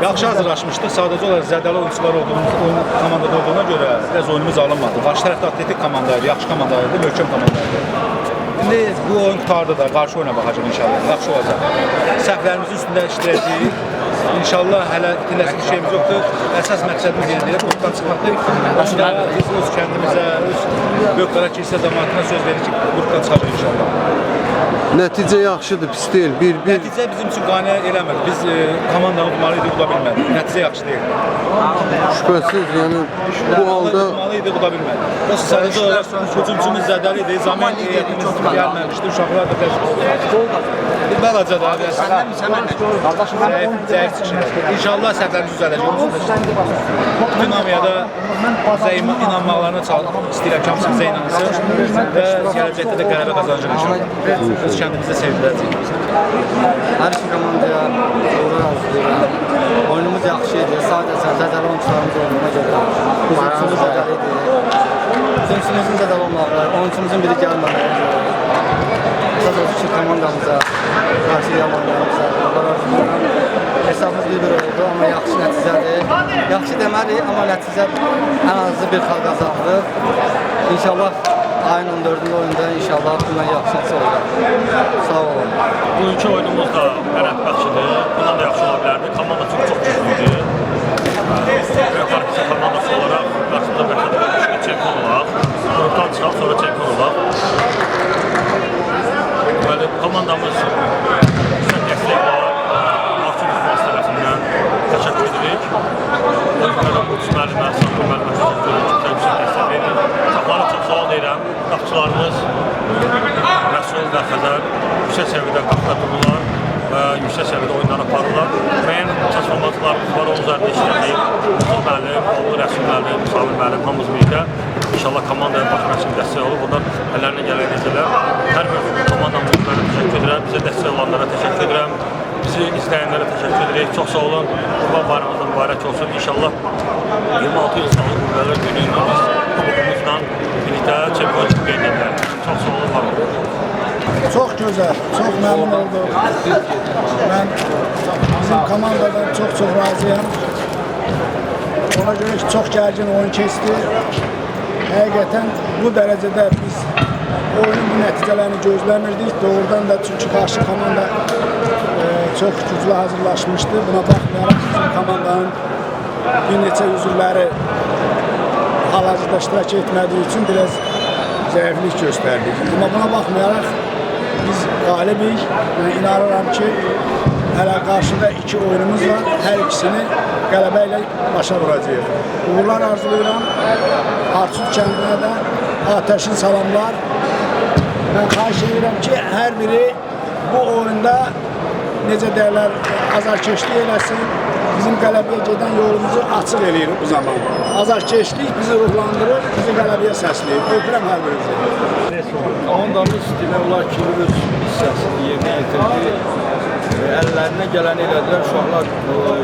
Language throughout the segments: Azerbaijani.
Yaxşı hazırlaşmışdıq. Sadəcə olaraq zədəli oyunçular oyun komandada olduğuna görə biraz oyunumuz alınmadı. Qarşı tərəfdə atletik komandaydı, yaxşı komandaydı, möhkəm komandaydı. İndi bu oyun qutardı da, qarşı oyuna baxacaq inşallah. Yaxşı olacaq. Səhvlərimizin üstündə işləyəcəyik. İnşallah hələ itirəcək bir şeyimiz yoxdur. Əsas məqsədimiz yenidir, qrupdan çıxmaqdır. Aslında biz öz kəndimizə, öz Böyükdara kilsə cəmaatına söz veririk ki, qrupdan çıxacaq inşallah. Nəticə yaxşıdır, pis deyil. Nəticə bizim üçün qane eləmir. Biz komandanı udmalıydı, uda bilmədik. Nəticə yaxşı deyil. Şübhəsiz, yəni bu halda udmalıydı, uda bilmədik. O sadəcə olaraq hücumçumuz zədəli idi. Zaman heyətimiz gəlməmişdi, uşaqlar da bir balaca da zəif çıxışır. İnşallah səhvlərimiz düzələcək. Dinamiyada inanmaqlarına istəyirəm ki, hamısı bizə inansın və gələcəkdə də qələbə qazanacaq inşallah. Öz kəndimizdə sevindirəcəyik. Hər iki komandaya uğurlar arzulayıram. Oyunumuz yaxşı idi. Sadəcə zədəli oyuncularımız olduğuna görə. Hücumçumuz zədəli idi. Hücumçumuzun zədəli olmağı, oyuncumuzun biri gəlməməyə görə. Sadəcə iki komandamıza, qarşı yamanlarımıza uğurlar arzulayıram. Hesabımız bir oldu, amma yaxşı nəticədir. Yaxşı deməli, amma nəticə ən azı bir xal qazanırıq. İnşallah ayın 14-cü oyunda inşallah bundan yaxşısı olacaq. Sağ olun. Bugünkü oyunumuz da qərəbbəxşidir. Bundan da yaxşı ola bilərdi. Komanda çox güclüydü. Qarşısı komandası olaraq qarşımıza məqsədə qoymuşuq, çempion olaq. Qrupdan çıxaq, sonra çempion olaq. Deməli, komandamız yüksək dəstək var. Artur Tutmaz tərəfindən təşəkkür edirik. Özlərə Qudus müəllimə, Sağlı müəllimə təşəkkür edirik. Yüksək dəstək verir. Uşaqlara çox sağ ol deyirəm. Qapçılarımız Rəsul və Xəzər yüksək səviyyədə qapıda dururlar və yüksək səviyyədə oyunlar aparırlar. Müəyyən transformasiyalarımız var, onun üzərində işləyək. Mustafa müəllim, oğlu Rəsul müəllim, Sağlı müəllim, hamımız birlikdə. İnşallah komandaya baş məqsəd dəstək olub. Onlar əllərinə gələn edəcəklər. Hər bir komandamın üzvlərinə təşəkkür edirəm. Bizə dəstək olanlara təşəkkür edirəm. Bizi izləyənlərə təşəkkür edirik. Çox sağ olun. Qurban bayramınızdan mübarək olsun. İnşallah 26 il Sağlıq Qüvvələr günündə biz kubokımızla birlikdə çempionluq qeyd edilər. Çox sağ olun, var olun. Çox gözəl, çox məmnun oldum. Mən bizim komandadan çox razıyam. Ona görə ki, çox gərgin oyun keçdi. Həqiqətən bu dərəcədə biz oyunun bu nəticələrini gözləmirdik. Doğrudan da çünki qarşı komanda çox güclü hazırlaşmışdı. Buna baxmayaraq bizim komandanın bir neçə üzvləri hal-hazırda iştirak etmədiyi üçün biraz zəiflik göstərdik. Amma buna baxmayaraq biz qalibik. Mən inanıram ki, hələ qarşıda iki oyunumuz var. Hər ikisini qələbə ilə başa vuracağıq. Uğurlar arzulayıram. Artur kəndinə də atəşin salamlar. Mən xahiş edirəm ki, hər biri bu oyunda necə deyirlər, azarkeşlik eləsin. Bizim qələbəyə gedən yolumuzu açıq eləyir bu zaman. Azarkeşlik bizi ruhlandırır, bizi qələbəyə səsləyir. Öpürəm hər birinizi. Komandamız demək olar ki, öz hissəsini yerinə yetirdi. Əllərinə gələni elədilər, uşaqlar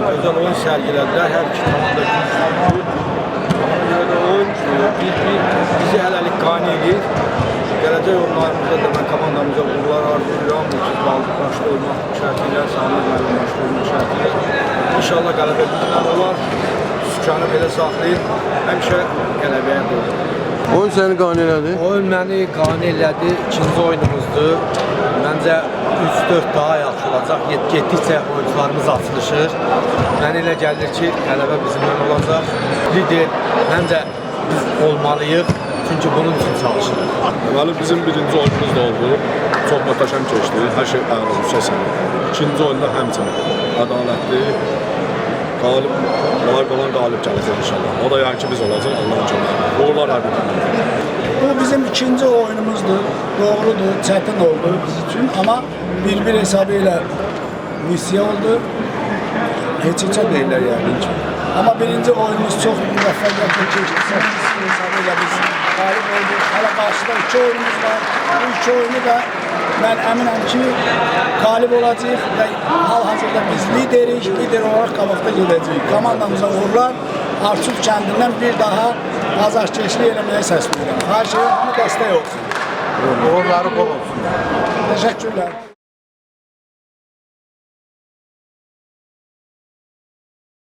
gözəl oyun sərgilədilər, hər iki komanda güclüydü. Ona görə də oyun bizi hələlik qane edir. Gələcək oyunlarımızda da mən komandamıza uğurlar arzulayıram. Mutluluq başda olmaq şərtilə, Sami müəllim başda olmaq şərtilə. İnşallah qələbə bizlə olar. Sükanı belə saxlayıb, həmişə qələbəyə qoyur. oyun səni qane elədi. Oyun məni qane elədi. İkinci oyunumuzdur. Məncə 3-4 daha yaxşı olacaq. Getdikcə oyuncularımız açılışır. Mənə elə gəlir ki, qələbə bizimlə olacaq. Lider, məncə biz olmalıyıq. Çünki bunun üçün çalışırıq. Deməli, bizim birinci oyunumuz da oldu. Çox möhtəşəm keçdi. Hər şey əla yüksək səviyyədə. İkinci oyunda həmçinin ədalətli, qalib, qalib olan qalib gələcək inşallah. O da yəni ki, biz olacaq Allah'ın köməyi. Uğurlar hər bir komanda. Bu bizim ikinci oyunumuzdur. Doğrudur, çətin oldu biz üçün. Amma 1-1 hesabı ilə missiya oldu. Heç-heçə deyirlər yəni ki. Amma birinci oyunumuz çox müvəffəqiyyətli keçdi. 8-0 hesabı ilə biz qalib olduq. Hələ qarşıda iki oyunumuz var. Bu iki oyunu da mən əminəm ki, qalib olacaq və hal-hazırda biz liderik, lider olaraq qabaqda gedəcəyik. Komandamıza uğurlar, Artur kəndindən bir daha azarkeşlik eləməyə səsləyirəm. Xahiş edirəm, dəstək olsun. Uğurları bol olsun. Təşəkkürlər.